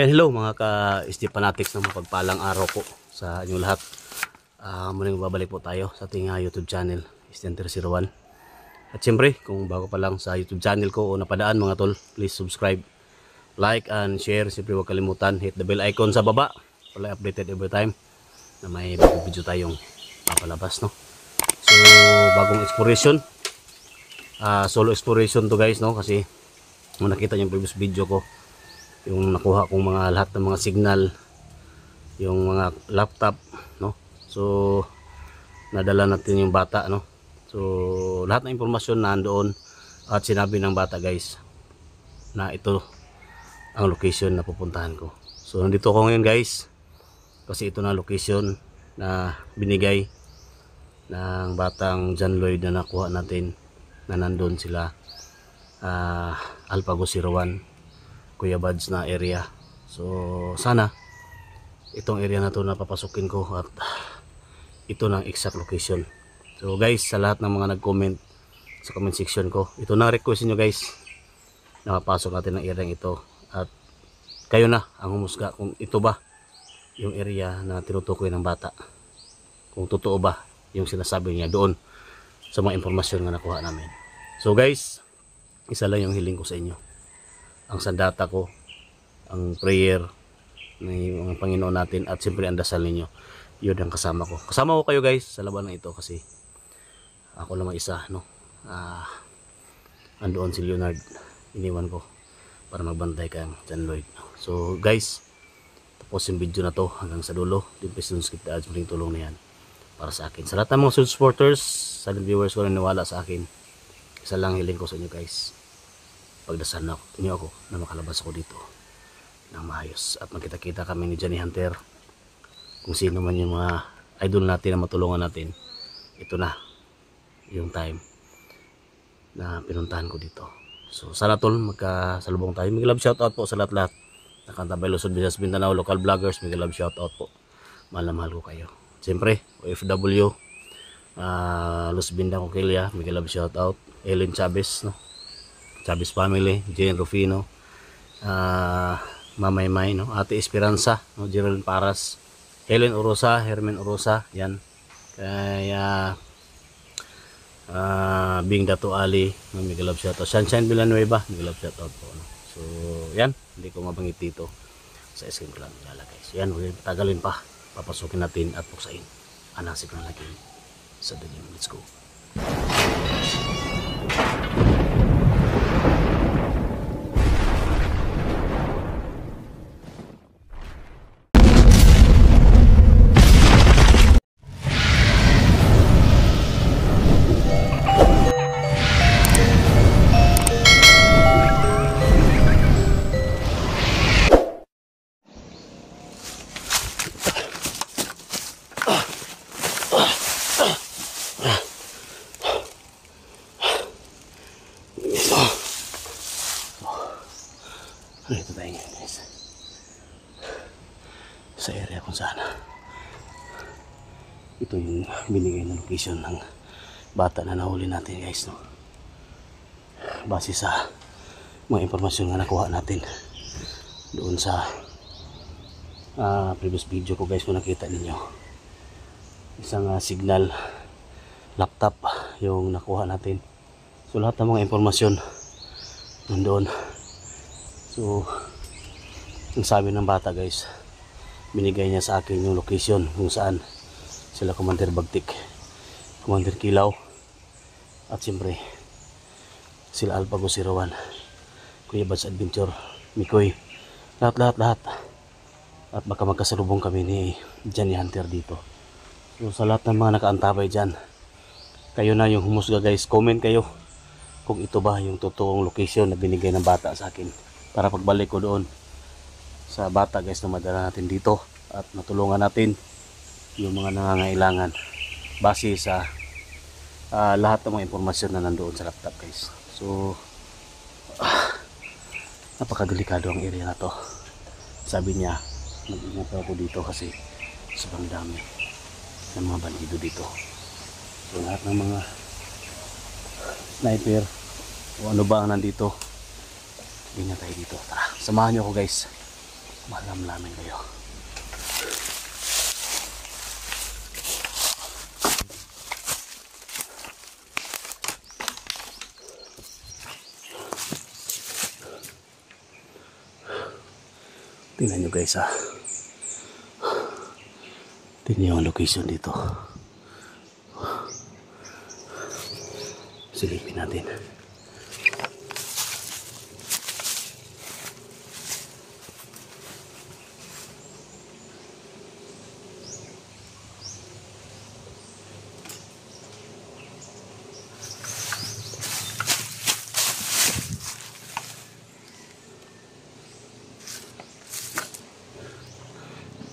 Hello mga ka-SD fanatics ng mapagpalang araw po sa inyong lahat. Muling babalik po tayo sa ating YouTube channel, SD01. At siyempre, kung bago pa lang sa YouTube channel ko o napadaan mga tol, please subscribe, like and share. Siyempre huwag kalimutan, hit the bell icon sa baba para updated every time na may bagong video tayong papalabas, no? So, bagong exploration, solo exploration to guys, no? Kasi kung nakita niyo yung previous video ko, yung nakuha kong mga lahat ng mga signal, yung mga laptop, no? So nadala natin yung bata, no? So lahat ng impormasyon nandoon at sinabi ng bata guys na ito ang location na pupuntahan ko. So nandito ko ngayon guys kasi ito na location na binigay ng batang John Lloyd na nakuha natin, na nandoon sila Alpago 01, Kuya Buds na area. So sana itong area na to na papasukin ko at ito na exact location. So guys, sa lahat ng mga nag-comment sa comment section ko, ito na request niyo guys na mapasok natin ang area ito, at kayo na ang humusga kung ito ba yung area na tinutukoy ng bata, kung totoo ba yung sinasabi niya doon sa mga impormasyon na nakuha namin. So guys, isa lang yung hiling ko sa inyo, ang sandata ko, ang prayer ng Panginoon natin, at siyempre ang dasal ninyo, yun ang kasama ko. Kasama ko kayo guys sa labanan ito kasi ako lang isa, no? Andoon si Leonard, iniwan ko para magbantay kay John Lloyd. So guys, tapos yung video na to hanggang sa dulo. Please don't skip the ads, maling tulong na yan para sa akin. Sa lahat ng mga supporters, silent viewers ko na niwala sa akin, isa lang hiling ko sa inyo guys, pagdasal na niyo ako na makalabas ako dito ng maayos at magkita-kita kami ni Johnny Hunter, kung sino man yung mga idol natin na matulungan natin. Ito na yung time na pinuntahan ko dito. So sana tol, magkasalubong tayo. May love shoutout po sa lahat-lahat nakantabay Luzon, Visayas, Mindanao, local vloggers. May love shoutout po, mahal na mahal ko kayo. Siyempre OFW, Luz Binda Coquilla, may love shoutout. Ellen Chavez, no? Chavez family, Jane Rufino, Mamay May, no? Ate Esperanza, no? Geraldine Paras, Helen Orosa, Hermen Orosa, yan. Kaya Bing Dato Ali, no? May love shoutout. Sunshine Villanueva, may love shoutout po, no? So yan, hindi ko mabangit dito sa screen ko lang nilalagay. So yan, huwag tagalin pa, papasukin natin at buksain ang nasip ng lagi sa dilim. Let's go. Ito tayo ngayon guys, sa area kung saan ito yung binigay na location ng bata na nahuli natin guys, no? Base sa mga impormasyon na nakuha natin doon sa previous video ko guys, kung nakita ninyo, isang signal laptop yung nakuha natin. So lahat ng mga impormasyon nandoon. So ang sabi ng bata guys, binigay niya sa akin yung location kung saan sila Commander Bagtik, Commander Kilaw, at siyempre sila Alpago 01, Kuya Buds Adventure, Mikoy, lahat. At baka magkasalubong kami ni Johnny Hunter dito. So sa lahat ng mga nakaantabay dyan, kayo na yung humusga guys. Comment kayo kung ito ba yung totoong location na binigay ng bata sa akin, para pagbalik ko doon sa bata guys na madala natin dito at matulungan natin yung mga nangangailangan base sa lahat ng mga impormasyon na nandoon sa laptop guys. So napakadelikado ang area na to. Sabi niya mag-ingat ako dito kasi sobrang dami ng mga bandido dito. So lahat ng mga sniper o ano ba ang nandito, ingat tayo dito. Tara, samahan nyo ako guys. Malamlamin kayo. Tingnan nyo guys ha. Tingnan nyo ang location dito. Silipin natin.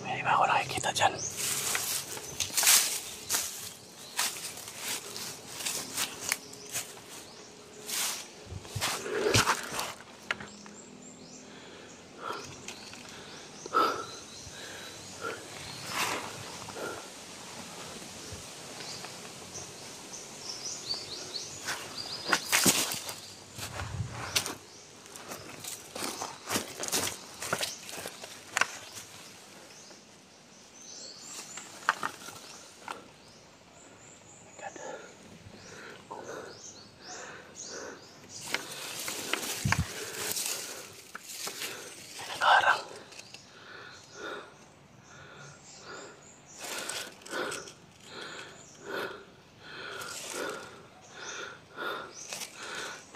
May iba ako nakikita dyan.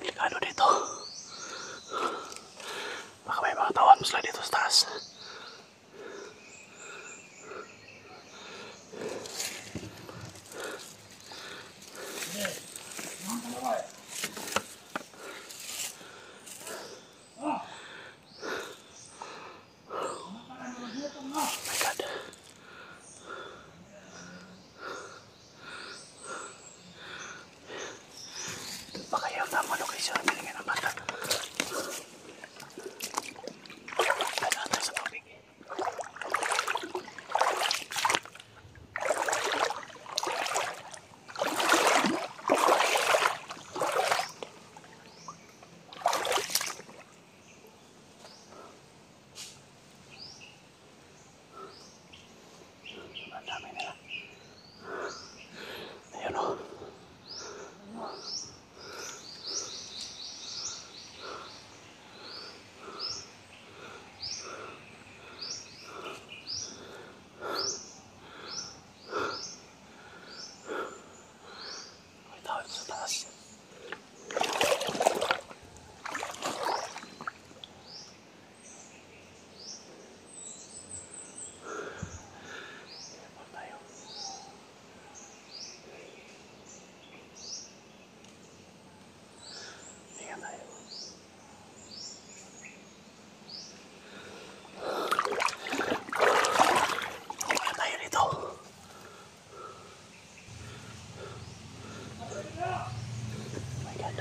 Delikado dito. Baka may mga tawan mo sila dito sa taas. Baka yung tama location ang binigyan ng bata. Kailangan tayo sa tubig. Ang dami nila. Ayun o. Sa taas. Tayo. Tingnan tayo. Tingnan tayo dito. My God.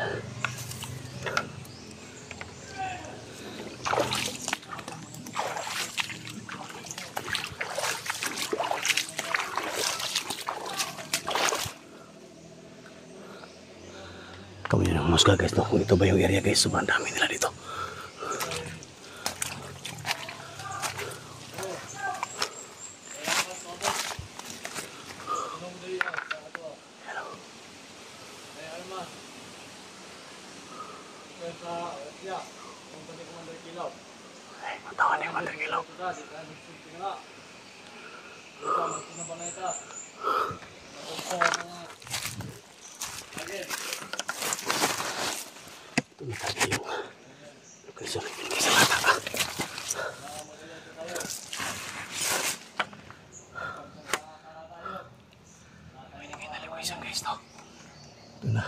Kami na ng musga guys, no? Kung ito ba yung area guys, sobrang dami nila dito. Ay, matawan yung Mandarkilaw. Ito na tayo yung location ng binigay sa bata. Binigay na location guys, no? Ito na.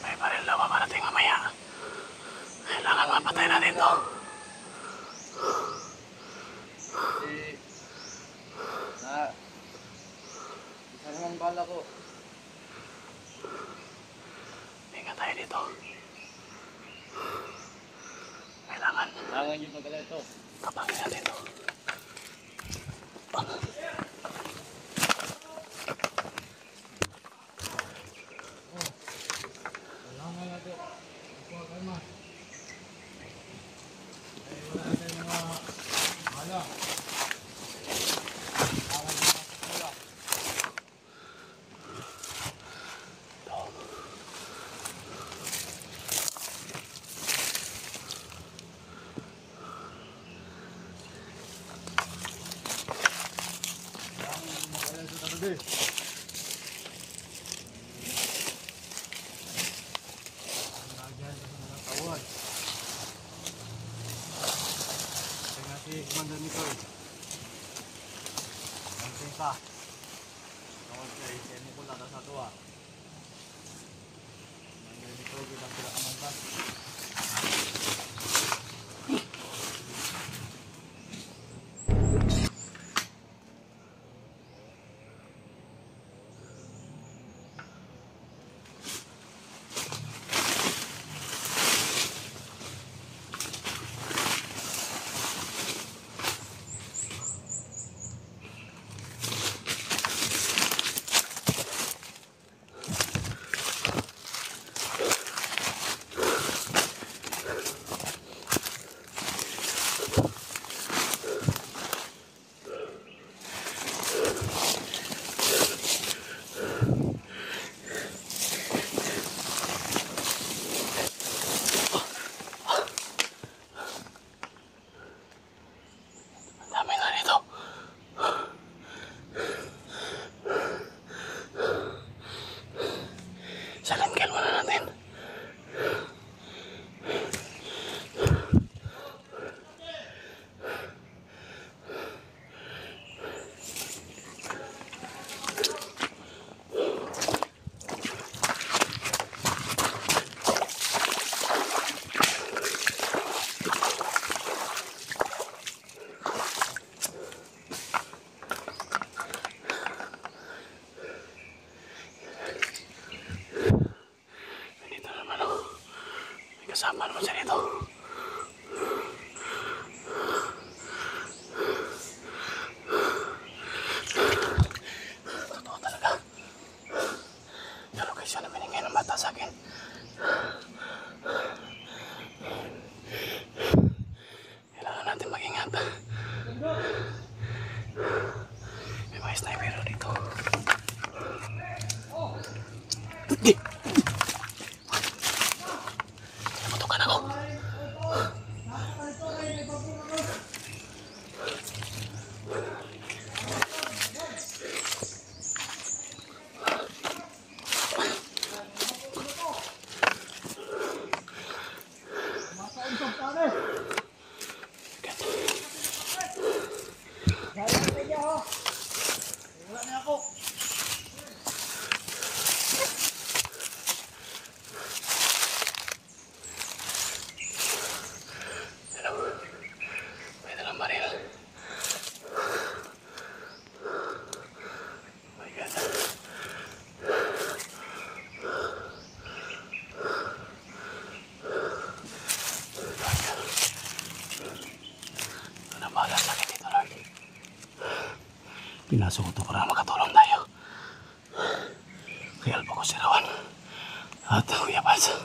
May baril na paparating mamaya. Kailangan mapatay natin to. Isa naman bala ko. Pahinga tayo dito. Kailangan yung magala ito. kapangin natin ito. Kailangan natin. Ikuha kayo ma. Wala natin mga wala. Commander Nicole. Nanti ka. Tawag kay Semo ko lang sa tuwa. Commander Nicole bilang pinakamantas. Kasama naman siya dito. Totoo talaga. Yung location na binigay ng bata sa akin. Kailangan natin mag-ingat. May mga sniper dito. Di! Nabutukan ako. Pinasok ko ito para makatulong tayo. Kaya alpa ko si Rawan at Kuya Baz.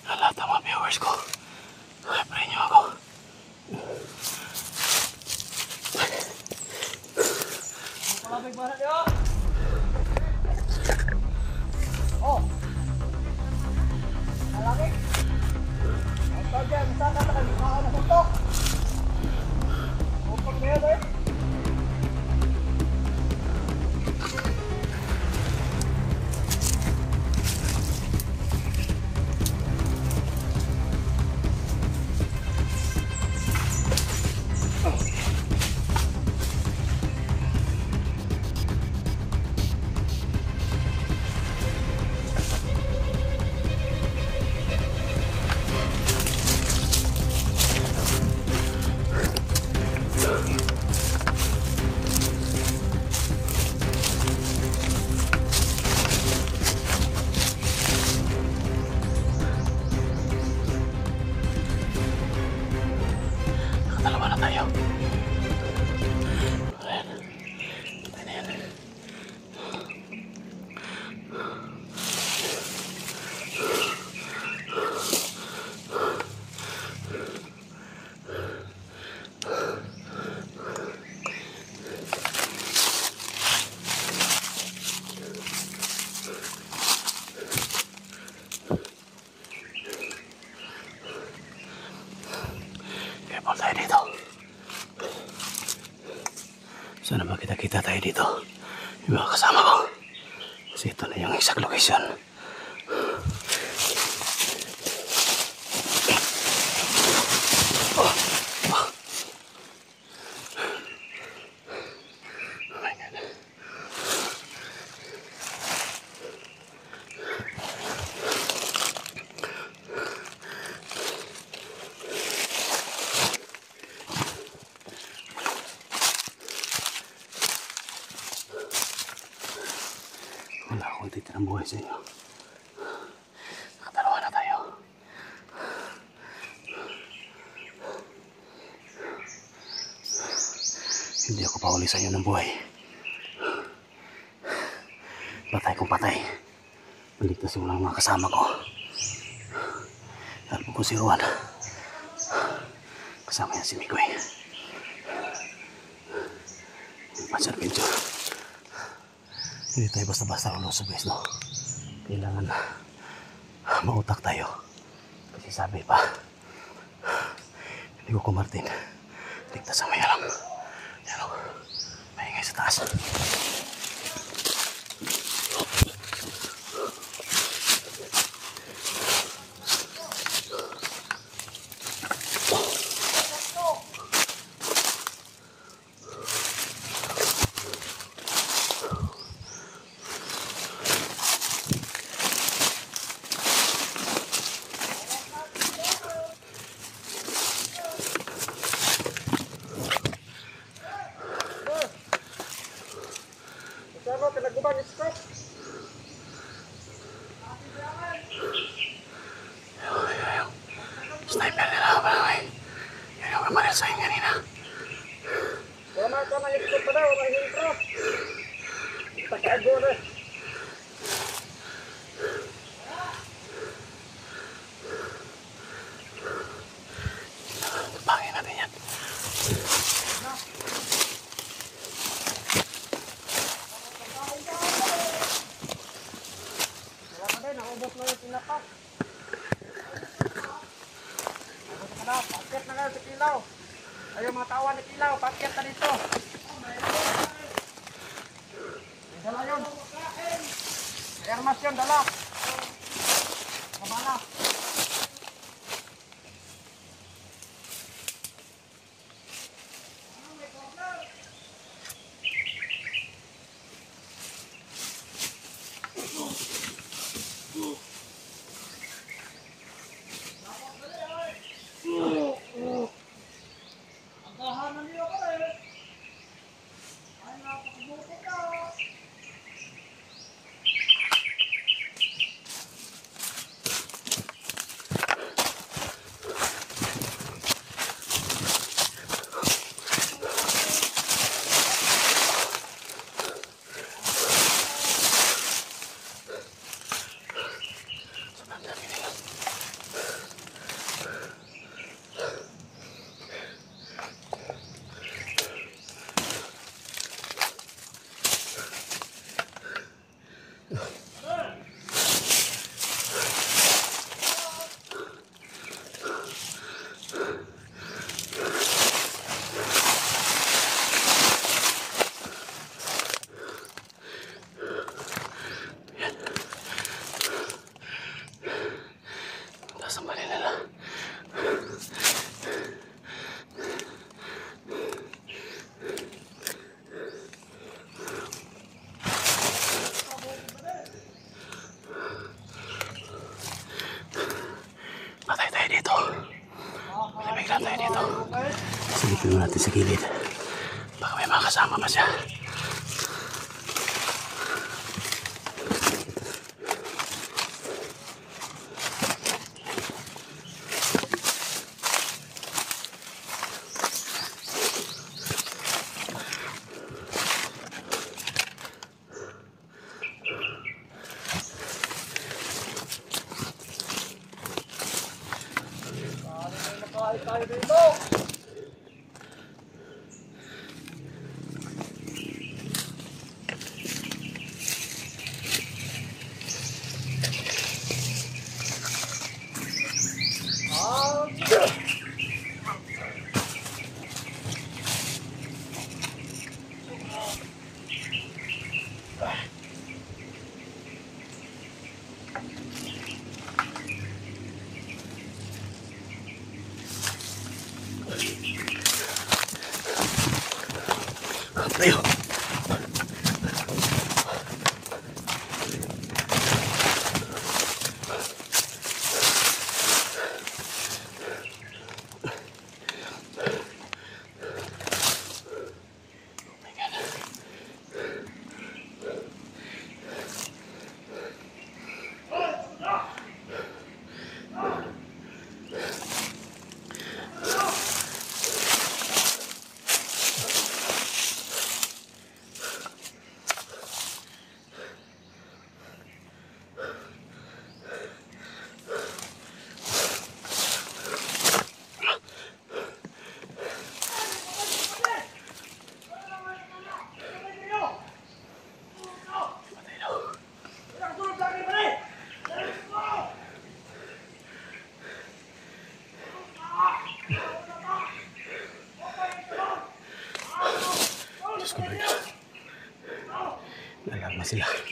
Ang lahat ng mga viewers ko, pray nyo ako. Palabig ba natin oh? Oh! Palabig! Ang tawag dyan, saan ka tayo? Mukha na suntok! Upag na yan eh! nakita tayo dito. Yung mga kasama ko. Kasi ito na yung exact location. Wala akong titirang buhay sa inyo. Nakadalawa na tayo. Hindi ako pauli sa inyo ng buhay. Patay kung patay. Baligtas yung mga kasama ko. Alam ko si Juan. Kasama yan si Mikoy. Master Adventure. Hindi tayo basta-basta lulusog guys, no? Kailangan mautak tayo. Kasi sabi pa, hindi ko kumartin. Ligtas ang may alam. Yan o, maingay sa taas. Sama, pinagubang stop. Sniper nila ba naman? Yan yung kamaril sa akin kanina. Wala ka na ikot pa daw, wala hintro. Pagkago na. Pangin natin yan. Wala ka din, naubos na yung sinapak. Ubos ka na, paket na kayo sa kilaw. Ayaw mga tawa ni kilaw, paket na dito. May dala yun. Airmas yun, dala. Kamana. Lang tayo dito. Silipin mo natin sa gilid. Baka may mga kasama pa siya. Tayo dito. Tayo. Diyos ko, Lord. Alarma sila.